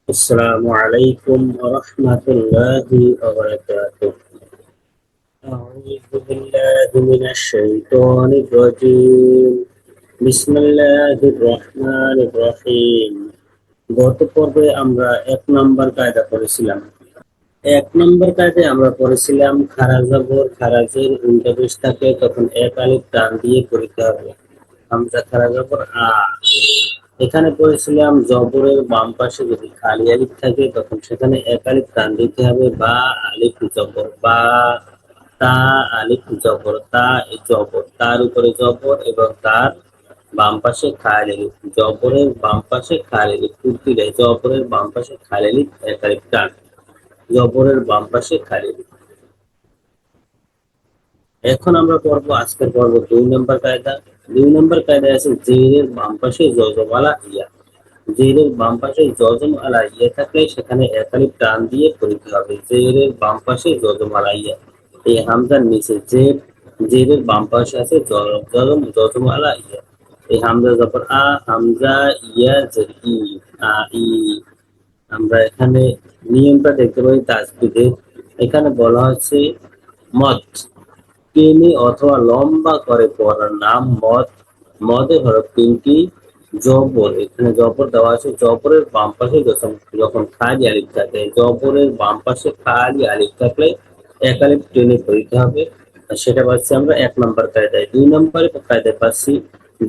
السلام عليكم ورحمة الله وبركاته. أعوذ بالله من الشيطان الرجيم. بسم الله الرحمن الرحيم. গত পর্বে আমরা 1 নম্বর কায়দা করেছিলাম। 1 নম্বর কায়দায় আমরা পড়েছিলাম খারা জবর খারাজের উল্টা পেশ থাকে তখন এক আলিফ টান দিয়ে পড়তে হবে। হামজা খারা জবর আ। এখানে পড়েছিলাম জবরের বাম পাশে যদি খালি আলিফ থাকে তখন সেখানে এক আলিফ টান দিতে হবে বা আলিফ জবর বা তা আলিফ জবর তা জবর তার উপরে জবর এবং তার বাম পাশে খালি আলিফ জবরের বাম পাশে খালি আলিফ উত্তরে জবরের বাম পাশে খালি আলিফ এক আলিফ টান জবরের বাম পাশে খালি আলিফ। এখন আমরা পড়বো আজকের পর্ব 2 নম্বর কায়দা। 2 নম্বর কায়দায় আছে জেরের বাম পাশে জজমালা ইয়া। জেরের বাম পাশে জজম আলা ইয়া থাকলে সেখানে এক আলিফ টান দিয়ে পড়তে হবে। জেরের বাম পাশে জজম আলা ইয়া। এই হামজার নিচে জেরের বাম পাশে আছে জজম আলা ইয়া। এই হামজা জবর আ হামজা ইয়া জের ই আ ই। আমরা এখানে নিয়মটা দেখতে পাই তাজবিদের। এখানে বলা হচ্ছে মদ টেনে অথবা লম্বা করে পড়ার নাম মদ। মদের হরফ 3টি। জবর এখানে জবর দেওয়া আছে জবরের বাম পাশে যখন খালি আলিফ থাকে জবরের বাম পাশে খালি আলিফ থাকলে এক আলিফ টেনে পড়তে হবে। আর সেটা পাচ্ছি আমরা 1 নম্বর কায়দায়। 2 নম্বরে কায়দায় পাচ্ছি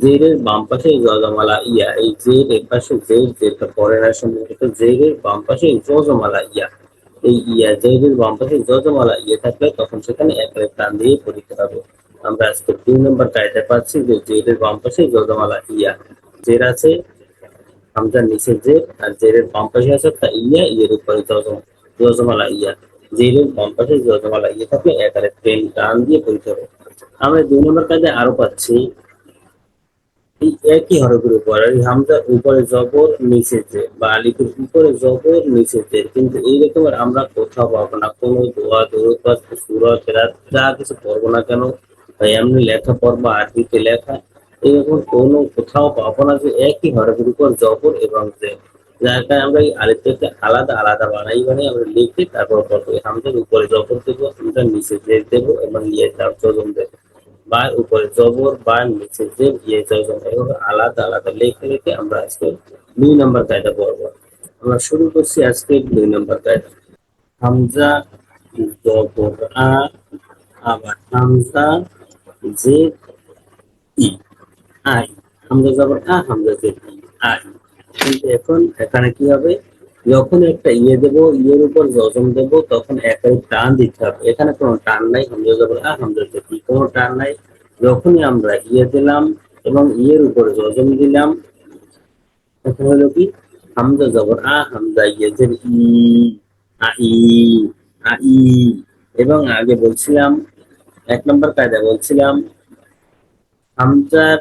জেরের বাম পাশে জজমালা ইয়া। এই জের এর পাশে জের যেটা পরে না সম্ভবত জেরের বাম পাশে জজমালা ইয়া। এই ইয়া জেরের বাম পাশে যজমালা ইয়ে থাকলে তখন সেখানে এক আলিফ টান দিয়ে পড়তে হবে। আমরা আজকে 2 নম্বর কায়দায় পাচ্ছি যে জেরের বাম পাশে যজমালা ইয়া। জের আছে হামজার নিচে জের আর জেরের বাম পাশে আছে তা ইয়া ইয়ের উপরে যজমালা ইয়া। জেরের বাম পাশে যজমালা ইয়ে থাকলে এক আলিফ টান দিয়ে পড়তে হবে। আমরা 2 নম্বর কায়দায় আরো পাচ্ছি এই একই হরফের উপর এই হামজার উপরে জবর নিচে জের বা আলিফের উপরে জবর নিচে জের কিন্তু এই রকমের আমরা কোথাও পাবো না। কোনো দোয়া দরুদ বা সূরা কেরাত যা কিছু পড়বো না কেন বা এমনি লেখা পড়বা আরবিতে লেখা এরকম কোনো কোথাও পাবো না যে একই হরফের উপর জবর এবং জের। যার কারণে আমরা এই আলিফটাকে আলাদা আলাদা বানাই আমরা লিখে তারপর পড়বো। এই হামজার উপরে জবর দেবো হামজার নিচে জের দেবো এবং ইয়ে জজম দেবো। বার উপরে জবর বার নিচে জের ইয়ে জজম এভাবে আলাদা আলাদা লিখে লিখে আমরা আজকে 2 নম্বর কায়দা পড়বো। আমরা শুরু করছি আজকে 2 নম্বর কায়দা। হামজা জবর আ আবার হামজা জের ই আই। হামজা জবর আ হামজা জের ই আই। কিন্তু এখন এখানে কি হবে যখন একটা ইয়ে দেবো ইয়ের উপর জজম দেবো তখন একাই টান দিতে হবে। এখানে কোনো টান নাই হামজা জবর আ হামজা জের ই কোনো টান নাই। যখনই আমরা ইয়ে দিলাম এবং ইয়ের উপর জজম দিলাম তখন হলো কি হামজা জবর আ হামজা ইয়ে জের ই আই আই। এবং আগে বলছিলাম 1 নম্বর কায়দা বলছিলাম হামজার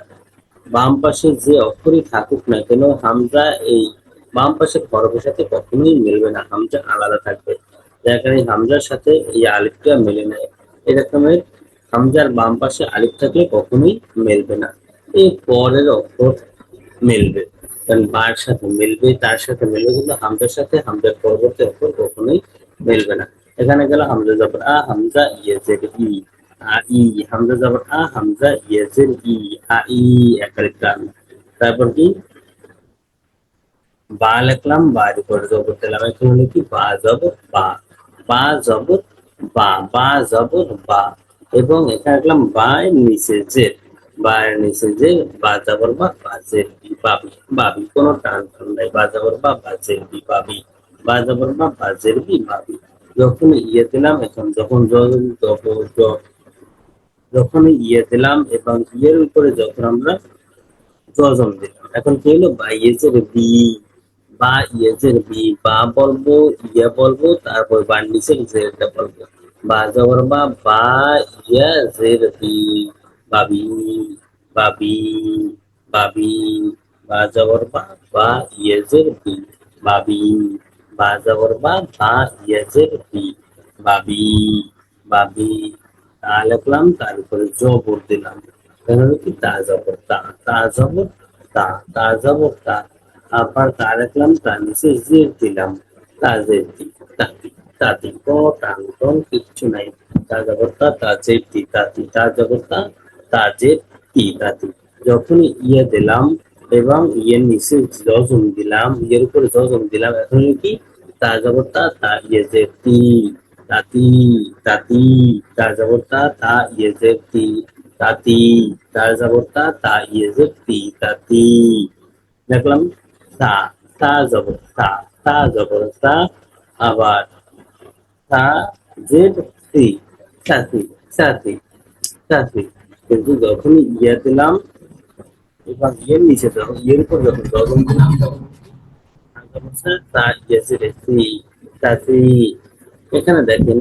বাম পাশে যে অক্ষরই থাকুক না কেন হামজা এই বাম পাশের হরফের সাথে কখনোই মিলবে না। হামজা আলাদা থাকবে। যার কারণে হামজার সাথে এই আলিফটা মেলে নেয়। এরকমের হামজার বাম পাশে আলিফ থাকলে কখনোই মেলবে না। এই পরের অক্ষর মিলবে কারণ বার সাথে মিলবে তার সাথে মিলবে কিন্তু হামজার সাথে হামজার পরবর্তী অক্ষর কখনোই মিলবে না। এখানে গেল হামজা জবর আ হামজা ইয়ে জের ই আ ই। হামজা জবর আ হামজা ইয়ে জের ই আ ই একারে টান। তারপর কি বা লিখলাম বার উপরে জবর দিলাম এখন হলো কি বা জবর বা বা জবর বা জবর বা এবং এখানে লিখলাম বা এর নিচে জের বা এর নিচে জের বা জবর বা জের বি বাবি বাবি কোনো টান টান নাই বা জবর বা জের বি বাবি বা জবর বা জের বি বাবি। যখন ইয়ে দিলাম এখন যখন ইয়ে দিলাম এবং ইয়ের উপরে যখন আমরা জজম দিলাম এখন কি হলো বা ইয়েজের বি বা ইয়েজের বি বা বলবো ইয়া বলবো তারপর বা নিচের জেরটা বলবো বা জবর বা ইয়া জের বি বাবি বাবি বাবি বা জবর বা ইয়েজের বি বাবি বা জবর বা ইয়েজের বি বাবি বাবি তা লিখলাম তার উপরে জবর দিলাম। কি তা জবর তা তা জবর তা তা জবর তা আবার তা রাখলাম, তার নিচে জের দিলাম, তাজের দি, তাঁতি, তাঁতি, কোনো টান টন কিচ্ছু নাই। তা জবর তা, তাজের দি, তাঁতি, তা জবর তা, তাজের দি, তাঁতি। যখনই ইয়ে দিলাম এবং ইয়ের নিচে জজম দিলাম, ইয়ের উপরে জজম দিলাম, এখন কি তা জবর তা, তা ইয়ে যে তি, তাঁতি, তাঁতি, তা জবর তা, তা ইয়ে যে তি, তাঁতি, তা জবর তা, তা ইয়ে যে তি, তাঁতি। দেখলাম তা, তা জবর তা, তা জবর তা, আবার তা জেড সি, সাথী, সাথী, সাথী। কিন্তু যখনই ইয়ে দিলাম এবং ইয়ের নিচে যখন ইয়ের উপর যখন দজম দিলাম তখন তা ইয়ে জেড সি, সাথী। এখানে দেখেন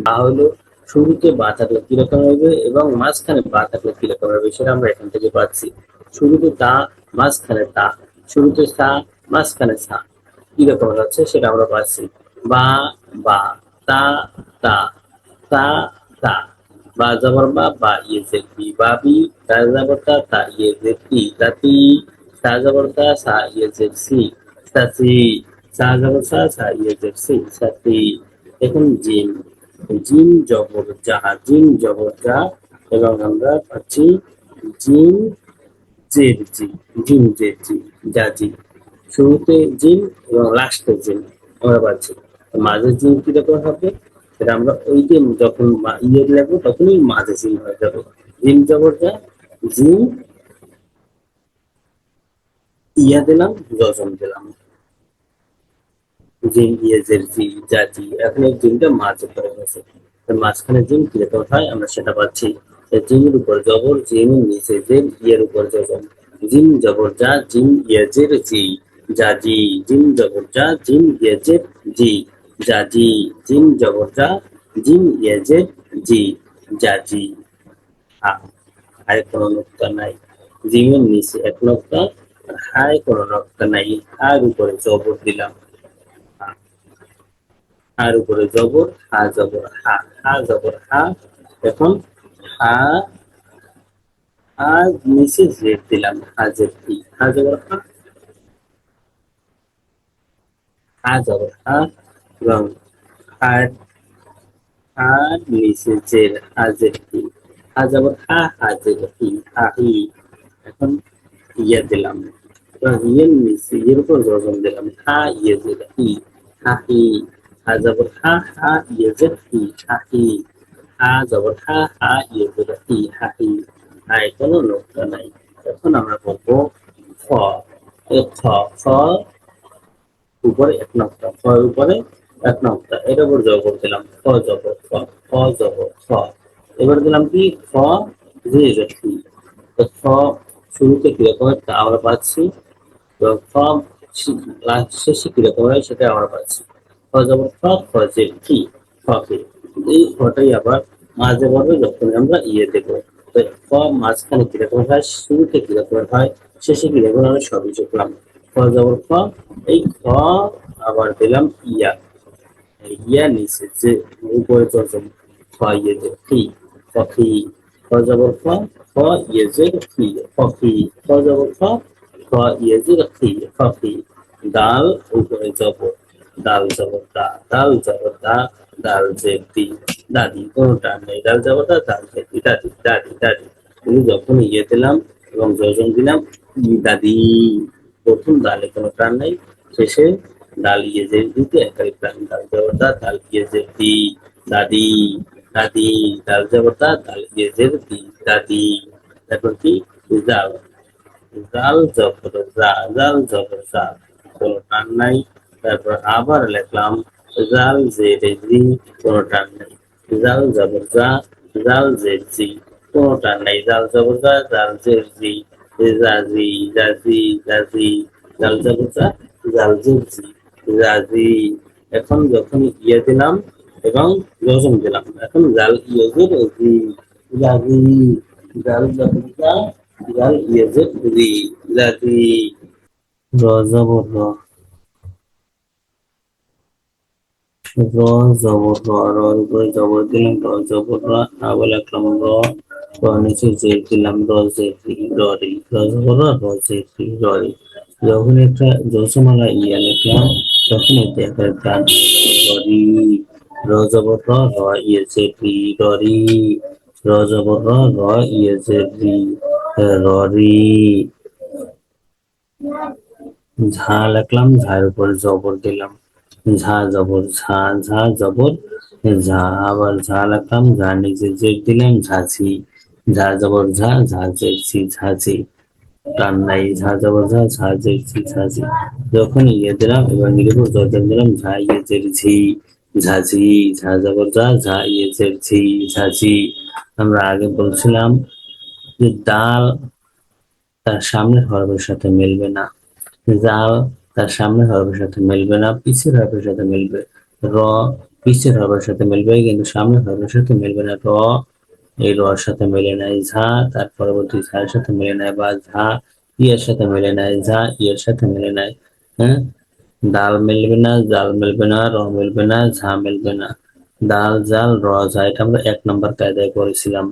বা হলো শুরুতে বা থাকলে কিরকম হবে এবং মাঝখানে বা থাকলে কিরকম হবে সেটা আমরা এখান থেকে পাচ্ছি। শুরুতে তা, মাঝখানে তা, শুরুতে সা, মাঝখানে সা, কিরকম হচ্ছে সেটা আমরা পাচ্ছি। বা, বা, তা, তা, তা, তা, বা জবর বা, বা ইয়ে যে বি, বাবি, তা জবর তা, তা ইয়ে যে তি, তাতি, সা জবর তা, সা ইয়ে যে সি, সাথী, সা জবর সা, সা ইয়ে যে সি, সাথী। এখন জিম, জিম জবর যাহা, জিম জবর যা, এবং আমরা পাচ্ছি জিম জের জি, জিম জের জি, যা জি। শুরুতে জিম এবং লাস্টে জিম আমরা পাচ্ছি। মাঝে জিম কিরকম হবে সেটা আমরা ওই যে যখন ইয়ে লাগবো তখনই মাঝে জিম হয়ে যাবে। জিম জবর যা, জিম ইয়া দিলাম, জজম দিলাম, জিম ইয়েজের জি, যা জি। এখন এই জিমটা মাঝে পড়ে গেছে, মাঝখানে জিম কিরকম হয় আমরা সেটা পাচ্ছি। জিমের উপর জবর, জিমের নিচে জের, ইয়ের উপর জবর, জিম জবর যা, জিম ইয়েজের জি, যা জি। জিম জবর যা, জিম ইয়েজের জি, যা জি। জিম জবর যা, জিম ইয়েজের জি, যা জি। হা, হায় কোনো নোক্তা নাই, জিমের নিচে এক নোক্তা, আর হায় কোনো নোক্তা নাই। হার উপরে জবর দিলাম, হার উপরে জবর, হা জবর হা, হা জবর হা। এখন হা, হা নিচে জেড দিলাম, হাজের কি, হা জবর হা, হা জবর হা, এবং হার, হার নিচে জের, হাজের কি, হা জবর হা, হাজের কি, হাহি। এখন ইয়ে দিলাম, এবার ইয়ের নিচে ইয়ের উপর জজম দিলাম, হা ইয়ে জের ই, হাহি। হা জবর হা, হা ইয়ে জের ই, হাহি। হা জবর হা, হা ইয়ে জের ই, হাহি। হায় কোনো নোক্তা নাই। এখন আমরা বলবো খ, খ, খ উপরে এক নক্তা, খ উপরে এক নক্তা, এর উপর জবর দিলাম, খ জবর খ, খ জবর খ। এবার দিলাম কি খ, রে রেখি। তো খ শুরুতে কিরকম হয় তা আমরা পাচ্ছি, তো খ শেষে কিরকম হয় সেটা আমরা পাচ্ছি। খ জবর খ, খ যে কি, খকে। এই খটাই আবার মাঝে পড়বে যখন আমরা ইয়ে দেবো। তো খ মাঝখানে কিরকম হয়, শুরুতে কিরকম হয়, শেষে কিরকম আমরা সবই শিখলাম। খ জবর খ, এই খ আবার দিলাম ইয়া, ইয়া নিচে যে উপরে চলছে খ ইয়ে যে ফি, ফি। খ জবর খ, খ ইয়ে যে ফি, ফি। খ জবর খ, খ ইয়ে যে ফি, ফি। দাল উপরে জবর, দাল জবর দা, দাল জবর দা, দাল যে দি, দাদি, কোনো টান নেই, দাল জবর দা, দাল যে দি, দাদি, দাদি, দাদি। তুমি যখন ইয়ে দিলাম এবং যজন দিলাম দাদি, প্রথম দালে কোনো টান নেই, শেষে ডাল ইয়ে যে দিতে একাই প্রাণ, ডাল জবরদা, ডাল ইয়ে যে দি, দাদি, দাদি, ডাল জবরদা, ডাল ইয়ে যে দি, দাদি। তারপর কি জাল, জাল জবর জা, জাল জবর জা, কোনো টান নাই। তারপর আবার লিখলাম জাল জের জি, কোনো টান নাই। জাল জবর জা, জাল জের জি, কোনো টান নাই। জাল জবর জা, জাল জের জি, জাজি, জাজি, জাজি। জাল জবর জা, জাল জের জি, জাজি। এখন যখন ইয়ে দিলাম এবং জজম দিলাম, এখন জাল ইয়ে জের জি, জাজি। জাল জবর জা, জাল ইয়ে জের জি, জাজি। র জবর র, র জবর র, র উপরে জবর দিলাম, র জবর র, আবার লিখলাম র, র নিচে জের দিলাম, র জের রি, র রি, র জবর র, র জের রি, র রি। যখন একটা জসমালা ইয়া লিখলাম তখন এতে একটা প্রাণ ররি, র জবর র, র ইয়েছে রি, ররি, র জবর র, র ইয়েছে রি, ররি। ঝা লিখলাম, ঝার উপরে জবর দিলাম, ঝা জবর ঝা, ঝা জবর ঝা, আবার ঝা লিখলাম, ঝা নিচে জের দিলাম, ঝাঁঝি, ঝা জবর ঝা, ঝা জের ঝি, ঝাঁঝি। টান নাই, ঝা জবর ঝা, ঝা জের ঝি, ঝাঁঝি। যখন ইয়ে দিলাম এবার নিজের উপর জবর দিলাম, ঝা ইয়ে জের ঝি, ঝাঁঝি, ঝা জবর ঝা, ঝা ইয়ে জের ঝি, ঝাঁঝি। আমরা আগে বলছিলাম যে ডাল তার সামনের হরফের সাথে মিলবে না, জাল তার সামনের হরফের সাথে মিলবে না, পিছের হরফের সাথে মিলবে। র পিছের হরফের সাথে মিলবে কিন্তু সামনের হরফের সাথে মিলবে না। র এই রর সাথে মিলে নাই, ঝা তার পরবর্তী ঝার সাথে মিলে নাই, বা ঝা ইয়ের সাথে মিলে নাই, ঝা ইয়ের সাথে মিলে নাই। হ্যাঁ, ডাল মিলবে না, জাল মিলবে না, র মিলবে না, ঝা মিলবে না। ডাল জাল র ঝা, এটা আমরা 1 নম্বর কায়দায় করেছিলাম।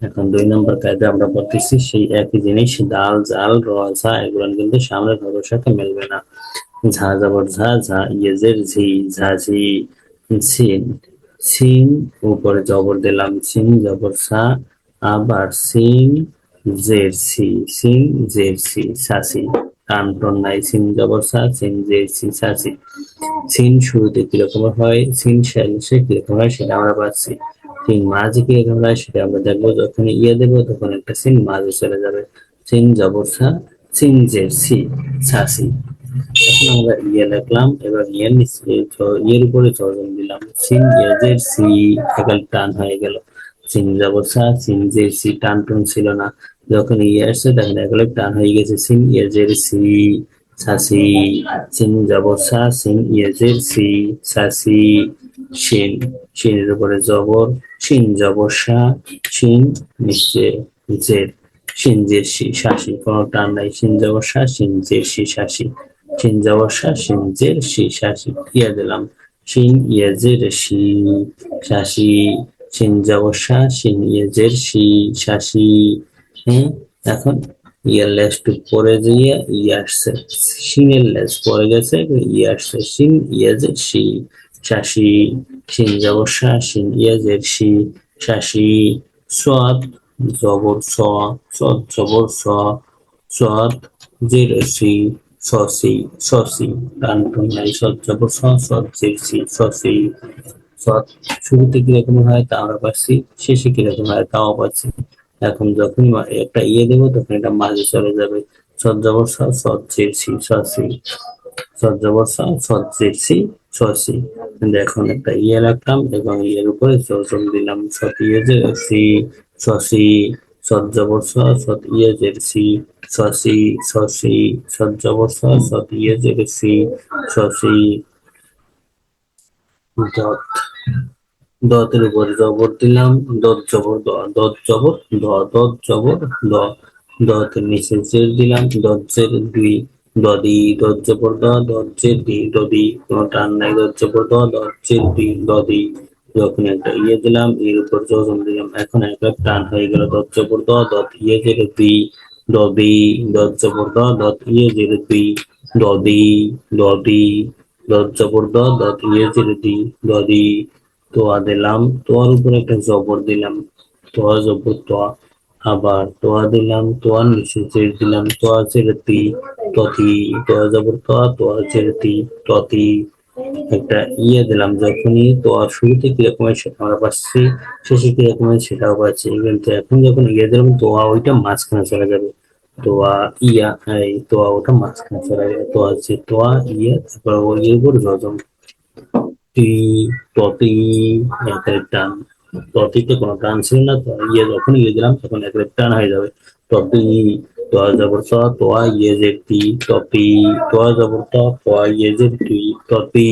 এখন 2 নম্বর কায়দায় আমরা বলতেছি সেই একই জিনিস, ডাল জাল র ঝা এগুলো কিন্তু সামনের হরফের সাথে মিলবে না। ঝা জবর ঝা, ঝা ইয়েজের ঝি, ঝাঝি। সিন, সিন উপরে জবর দিলাম, সিন জবর সা, আবার সিন জের সি, সিন জের সি, সাসি। টান টন নাই, সিন জবর সা, সিন জের সি, সাসি। সিন শুরুতে কিরকম হয়, সিন শেষে কিরকম হয় সেটা আমরা পাচ্ছি। সিন মাঝে কিরকম হয় সেটা আমরা দেখবো, যখন ইয়ে দেবো তখন একটা সিন মাঝে চলে যাবে। সিন জবর সা, সিন জের সি, সাসি। এখন আমরা ইয়ে লিখলাম, এবার ইয়ের নিচে ইয়ের উপরে জজম দিলাম, সিন ইয়েজের সি, একাল টান হয়ে গেল। সিন জবর সা, সিন জের সি, টান টুন ছিল না। যখন ইয়ে আসছে তখন একালে টান হয়ে গেছে, সিন ইয়েজের সি, সাসি। সিন জবর সা, সিন ইয়েজের সি, সাসি। শিন, শিনের উপরে জবর, শিন জবর সা, শিন নিচে জের, শিন জের সি, শাসি। কোনো টান নাই, শিন জবর সা, শিন জের সি, শাসি। শিন জবর সা, শিন জের সি, শাসি। ইয়া দিলাম, শিন ইয়েজের সি, শাসি। শিন জবর সা, শিন ইয়েজের সি, শাসি। হ্যাঁ, এখন ইয়ার লেজটু পরে গিয়ে ইয়ে আসছে, শিনের লেজ পরে গেছে, ইয়ে আসছে, শিন ইয়েজের সি, শাসি। শিন জবর সা, শিন ইয়েজের সি, শাসি। সদ জবর স, সদ জবর স, সদ জের সি, সসি, সসি। টান টুন নাই, সদ জবর স, সদ জের সি, সসি। সদ শুরুতে কিরকম হয় তা আমরা পাচ্ছি, শেষে কিরকম হয় তাও পাচ্ছি। এখন যখনই একটা ইয়ে দেবো তখন এটা মাঝে চলে যাবে। সদ জবর স, সদ জের সি, সসি। সদ জবর স, সদ জের সি, সসি। কিন্তু এখন একটা ইয়ে রাখলাম এবং ইয়ের উপরে জজম দিলাম, সদ ইয়ে জের সি, সসি। সদ জবর স, সদ ইয়ে জের সি, সসি, সসি। সদ জবর স, সদ ইয়ে জের সি, সসি। দত, দতের উপর জবর দিলাম, দত জবর দ, দত জবর দ, দত জবর দ। দতের নিচে জের দিলাম, দত জের দুই, দদি। দত জবর দ, দত জের দি, দদি। কোনো টান নাই, দত জবর দ, দত জের দি, দদি। যখন একটা ইয়ে দিলাম এর উপর জজম দিলাম, এখন একটা টান হয়ে গেল, দত জবর দ, দত ইয়ে জের দি, দদি। দত জবর দ, দত ইয়ে জের দি, দদি, দদি। দত জবর দ, দত ইয়ে জের দি, দদি। তোয়া দিলাম, তোয়ার উপর একটা জবর দিলাম, তোয়া জবর তোয়া। আবার তোয়া দিলাম, তোয়ার নিচে জের দিলাম, তোয়া জের তি, ততি। তোয়া জবর তোয়া, তোয়া জের তি, ততি। একটা ইয়ে দিলাম, যখনই তোয়ার শুরুতে কিরকম হয় সেটা আমরা পাচ্ছি, শেষে কিরকম হয় সেটাও পাচ্ছি। কিন্তু এখন যখন ইয়ে দিলাম তোয়া ওইটা মাঝখানে চলে যাবে। তোয়া ইয়া, এই তোয়া ওটা মাঝখানে চলে যাবে। তোয়া যে তোয়া ইয়ে, তারপর ওর ইয়ের উপর জজম। টি, ততি, একের টান। ততিতে কোনো টান ছিল না, তো ইয়ে যখন ইয়ে দিলাম তখন একের টান হয়ে যাবে। ততি, তোয়া জবর ত, তোয়া ইয়ে যে তি, ততি। তোয়া জবর ত, তোয়া ইয়ে যে তি, ততি।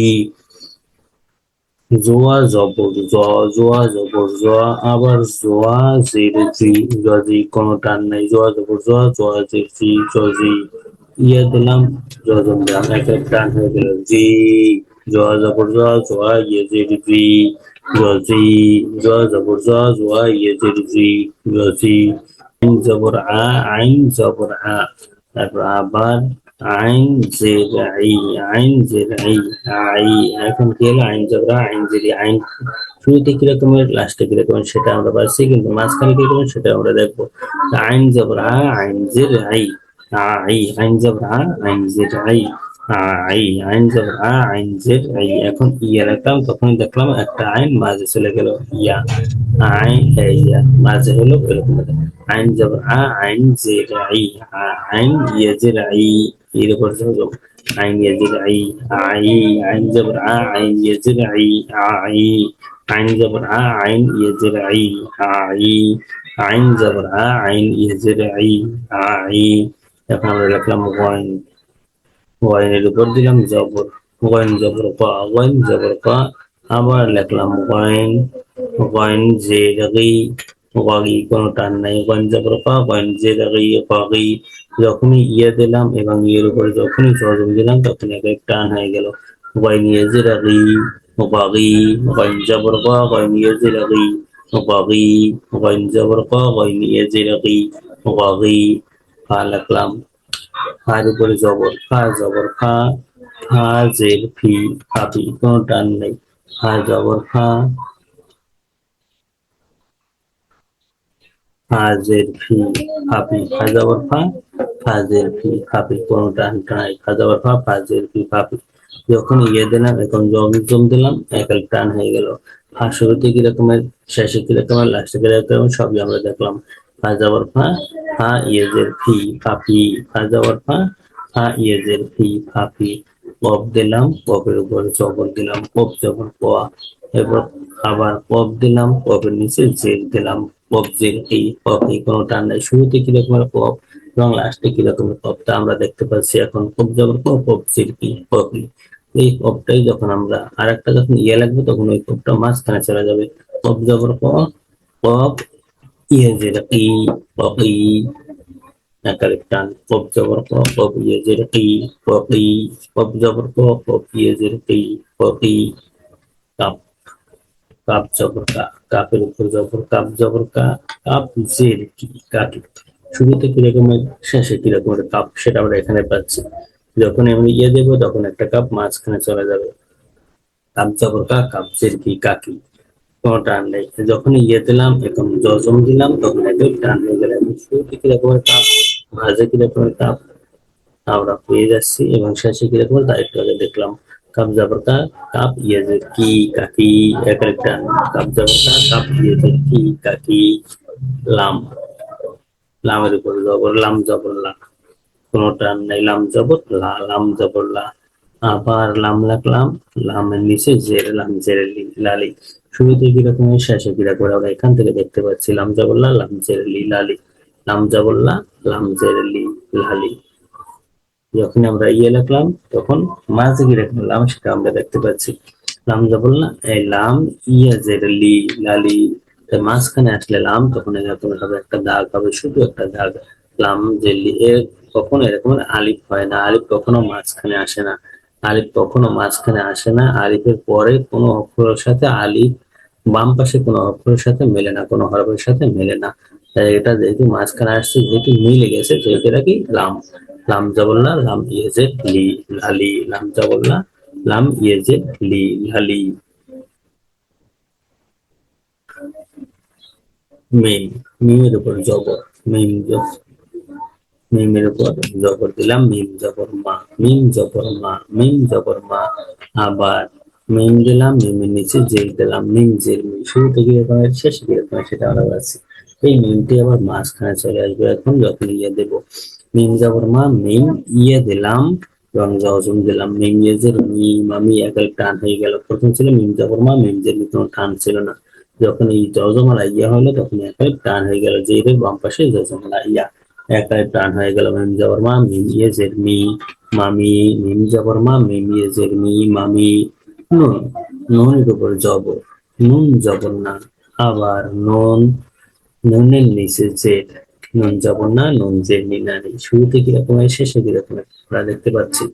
জোয়া জবর জ, জোয়া জবর জ, আবার জোয়া জের জি, জজি। কোনো টান নাই, জোয়া জবর জ, জোয়া জের জি, জজি। ইয়ে দিলাম, জজম দিলাম, একের টান হয়ে গেল, জি। জোয়া জবর জ, জোয়া ইয়ে জের জি, জজি। জোয়া জবর জ, জোয়া ইয়ে জের জি, জজি। আইন জবর আ, আইন জবর আ। তারপর আবার আইন জের আই, আইন জের আই, আই। এখন কি হলো? আইন জবরা আইন জেরি আইন। শুরুতে কি রকমের, লাস্টে কি রকমের সেটা আমরা পাচ্ছি, কিন্তু মাঝখানে কি রকমের সেটা আমরা দেখবো। আইন জবরা আইন জের আই, আই। আইন জবরা আইন জের আই, আই। আইন জবরা আইন জের আই। এখন ইয়া রাখলাম, তখন দেখলাম একটা আইন মাঝে চলে গেল, ইয়া। আইন ইয়া মাঝে হলো এরকম। আইন জবরা আইন জের আই, আইন ইয়া জের আই। এর উপর হলো আইন ইয়া জের আই, আই। আইন জবরা আইন ইয়া জের আই, আই। আইন জবরা আইন ইয়া জের আই, আই। আইন জবরা আইন ইয়া জের আই, আই। এখন আমরা লিখলাম ওয়াইন, ওয়াইনের উপর দিলাম জবর, ওয়াইন জবর পা, ওয়াইন জবর পা। আবার লিখলাম ওয়াইন, ওয়াইন জেরি, ওয়াগি, কোনো টান নাই। ওয়াইন জবর পা, ওয়াইন জেরি, ওয়াগি। যখনই ইয়ে দিলাম এবং ইয়ের উপরে যখনই জজম দিলাম তখন এক টান হয়ে গেল। Wine ইয়াজিরি, Wague. ওয়াইন জবর পা, ওয়াইন ইয়াজিরি, ওয়াগি। ওয়াইন জবর পা, ওয়াইন ইয়াজিরি, ওয়াগি। পা লিখলাম, ফার উপরে জবর, ফা জবর ফা, ফা জের ফি, ফাফি, কোনো টান নেই। ফা জবর ফা, ফা জের ফি, ফাফি। ফা জবর ফা, ফা জের ফি, ফাফি, কোনো টান নাই। ফা জবর ফা, ফা জের ফি, ফাফি। যখন ইয়ে দিলাম এখন জম দিলাম, একাল টান হয়ে গেল। ফা শুরুতে কি রকমের, শেষে কি রকমের, লাস্টে কি রকমের, সবই আমরা দেখলাম। ফা জবর ফা, ফা ইয়েজের ফি, ফাফি। ফা জবর ফা, ফা ইয়েজের ফি, ফাফি। কফ দিলাম, কফের উপরে জবর দিলাম, কফ জবর কোয়া। এরপর আবার কফ দিলাম, কফের নিচে জের দিলাম, কফ জের কি, কফ এই, কোনো টান নাই। শুরুতে কি রকমের কফ এবং লাস্টে কি রকমের কফটা আমরা দেখতে পাচ্ছি। এখন কফ জবর ক, কফ জের কি, কফি। এই কফটাই যখন আমরা আর একটা যখন ইয়ে লাগবে তখন ওই কফটা মাঝখানে চলে যাবে। কফ জবর ক, কফ ইয়ে জের কি, কফি। একার টান, কফ জবর ক, কফ ইয়ে জের কি, কফি। কফ জবর ক, কফ ইয়ে জের কি, কফি। কাপ, কাপ জবর কা, কাপের উপর জবর, কাপ জবর কা, কাপ জের কি, কাকি। শুরুতে কিরকমের, শেষে কিরকমের কাপ সেটা আমরা এখানে পাচ্ছি। যখন আমি ইয়ে দেবো তখন একটা কাপ মাঝখানে চলে যাবে। কাপ জবর কা, কাপ জের কি, কাকি, কোনো টান নেই। যখন ইয়ে দিলাম এখন জজম দিলাম তখন একটু টান হয়ে গেল। শুরুতে কিরকমের কাপ, মাঝে কিরকমের কাপ আমরা পেয়ে যাচ্ছি, এবং শেষে কিরকমের তা একটু আগে দেখলাম। কাপ জবর কা, কাপ ইয়েজের কি, কাকি। এক একটা কাপ জবর কা, কাপ ইয়েজের কি, কাকি। লাম, লামের উপর জবর, লাম জবর লা, কোনো টান নাই। লাম জবর লা, লাম জবর লা। আবার লাম লাগলাম, লামের নিচে জের, লাম জের লি, লালি। শুরুতে কিরকম, শেষে কিরকম আমরা এখান থেকে দেখতে পাচ্ছি। লাম জবর লা, লাম জের লি, লালি। লাম জবর লা, লাম জের লি, লালি। যখন আমরা ইয়ে লিখলাম তখন মাঝে কি লিখলাম সেটা আমরা দেখতে পাচ্ছি। লাম জবর লা, এই লাম ইয়া জের লি, লালি। মাঝখানে আসলে লাম তখন এরকম হবে, একটা দাগ হবে, শুধু একটা দাগ। লাম জেলি এর কখনো এরকম আলিফ হয় না, আলিফ কখনো মাঝখানে আসে না। আলিফ কখনো মাঝখানে আসে না। আলিফের পরে কোনো অক্ষরের সাথে আলিফ বাম পাশে কোনো অক্ষরের সাথে মেলে না, কোনো হরফের সাথে মেলে না। তাই এটা যেহেতু মাঝখানে আসছে, যেহেতু মিলে গেছে, যেহেতু এটা কি লাম। লাম জবল্লা, লাম ইয়েজে লি, লালি। লাম জবল্লা, লাম ইয়েজে লি, লালি। মিম, মিমের উপর জবর, মিম মিমের উপর জবর দিলাম, মিম জবর মা, মিম জবর মা, মিম জবর মা। আবার মিম দিলাম, মিমের নিচে জের দিলাম, মিম জের মি। শুরুতে কি রকম, শেষে কি রকম সেটা আমরা পাচ্ছি। এই মিমটি আবার মাঝখানে চলে আসবে এখন যখন ইয়ে দেবো। মিম জবর মা, মিম ইয়ে দিলাম এবং জজম দিলাম, মিম ইয়েজের মি, মামি। এক টান হয়ে গেল। প্রথম ছিল মিম জবর মা, মিম জের মি, কোনো টান ছিল না। যখন এই জজম আর ইয়া হলো তখন এক টান হয়ে গেল, জেরের বাম পাশে জজম আর ইয়া। একাই প্রাণ হয়ে গেল। মিম জবর মা, মিম ইয়ে জের মি, মামি। মিম জবর মা, মিম ইয়ে জের মি, মামি। নুন, নুনের উপর জবর, নুন জবর না। আবার নুন, নুনের নিচে জের, নুন জবর না, নুন জের নি, নানি। শুরুতে কিরকম হয়, শেষে কিরকম হয় আমরা দেখতে পাচ্ছি।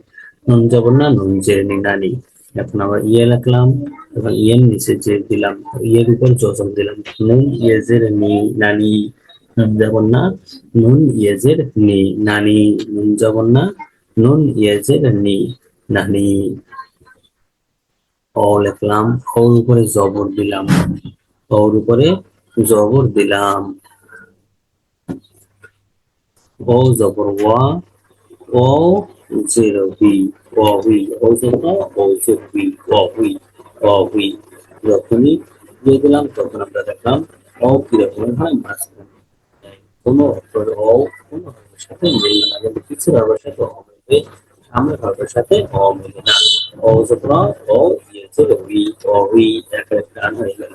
নুন জবর না, নুন জের নি, নানি। এখন আবার ইয়ে লিখলাম এবং ইয়ের নিচে জের দিলাম, ইয়ের উপর জজম দিলাম। নুন ইয়ে জের নি, নানি। নুন জবর না, নুন ইয়েজের নি, নানি। নুন জবর না, নুন ইয়েজের নি, নানি। অ লিখলাম, ওর উপরে জবর দিলাম, ওর উপরে জবর দিলাম। ও জবর ওয়া, ও জের হুই, ও হুই, ও জবর ও জের হুই, ও হুই, ও হুই। যখনই দিয়ে দিলাম তখন আমরা দেখলাম ও কিরকম হয় মাঝখানে। কোনো অক্ষর অ কোনো অক্ষরের সাথে মিলবে না, কিন্তু কিছু ভাবের সাথে অ মিলবে, সামনের ভাবের সাথে অ মিলবে না। অ জবর ও ইয়েছে হুই, ও হুই একটা গান হয়ে গেল।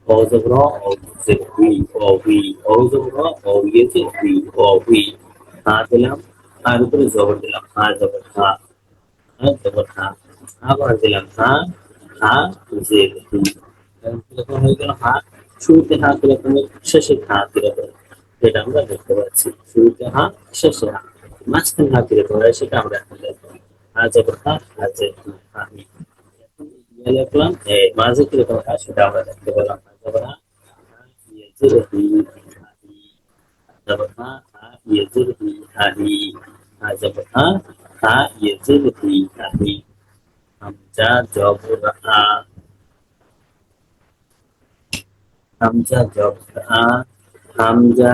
অ জবর ও ইয়েছে হুই, ও হুই, ও জবর ও ইয়েছে হুই, ও হুই। হা দিলাম, হার উপরে জবর দিলাম, হা জবর হা, হা জবর হা। আবার দিলাম হা, হা জের হুই। কিরকম হয়ে গেল হা, শুরুতে হা কিরকম, শেষে হা কিরকম, যেটা আমরা দেখতে পাচ্ছি। শুরুতে হা, শেষে হা, মাঝখানে হা কিরকম হয় সেটা আমরা এখন দেখবো। হা জবর হা, হা জের হুই, হা হি। এখন ইয়া লিখলাম, মাঝে কিরকম হয় সেটা আমরা দেখতে পেলাম। হা জবর হা, হা ইয়ে জের হি, হা হি। জবর হা, হা ইয়ে জের হি, হা হি। হা জবর হা, হা ইয়ে জের হি, হা হি। হামজা জবর হা, হামজা জবর আ, হামজা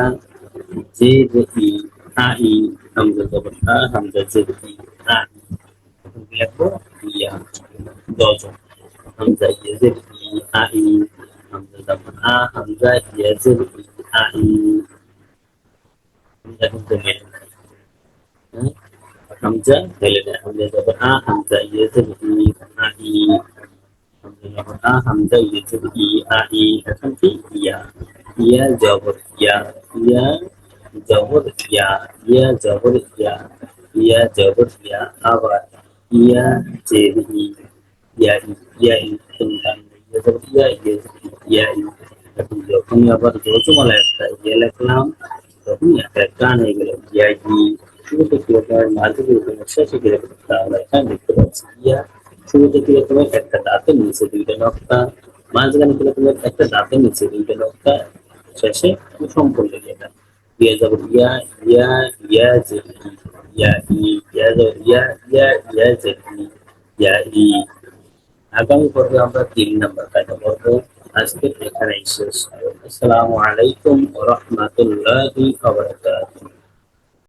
জের ই, আ ই। হামজা জবর আ, হামজা জের ই, আ ই। এখন লিখবো ইয়া, দজন। হামজা ইয়া জের ই, আ ই। হামজা জবর আ, হামজা ইয়া জের ই, আ ই। হামজা কিন্তু মেলে না, হ্যাঁ? হামজা মেলে না। হামজা জবর আ, হামজা ইয়া জের ই, আ ই। হামজা জবর আ, হামজা ইয়া জের ই, আ ই। এখন কি ইয়া, ইয়া জবর ইয়া, ইয়া জবর ইয়া, ইয়া জবর ইয়া, ইয়া জবর ইয়া। আবার ইয়া জের ই, ইয়া ই, ইয়া ই। শুনলাম ইয়া জবর ইয়া, ইয়া জবর ই, ইয়া ই। এখন যখনই আবার জোজমালা একটা ইয়া লিখলাম, তখনই একটা টান হয়ে গেল ইয়া ই। শুরুতে কিরকম, মাঝে কিরকম, শেষে কিরকম তা আমরা এখানে দেখতে পাচ্ছি। ইয়া শুরুতে কিরকম, একটা দাঁতের নিচে দুইটা নকটা, মাঝখানে কিরকম একটা দাঁতের নিচে দুইটা নকটা, শেষে সম্পূর্ণ যেটা ইয়া জবর ইয়া, ইয়া, ইয়া জের ই, ইয়া ই। ইয়া জবর ইয়া, ইয়া, ইয়া জের ই, ইয়া ই। আগামী পর্বে আমরা 3 নম্বর কায়দা পড়বো। আজকে এখানেই শেষ। আসসালামু আলাইকুম ওয়া রাহমাতুল্লাহি ওয়া বারাকাতুহু।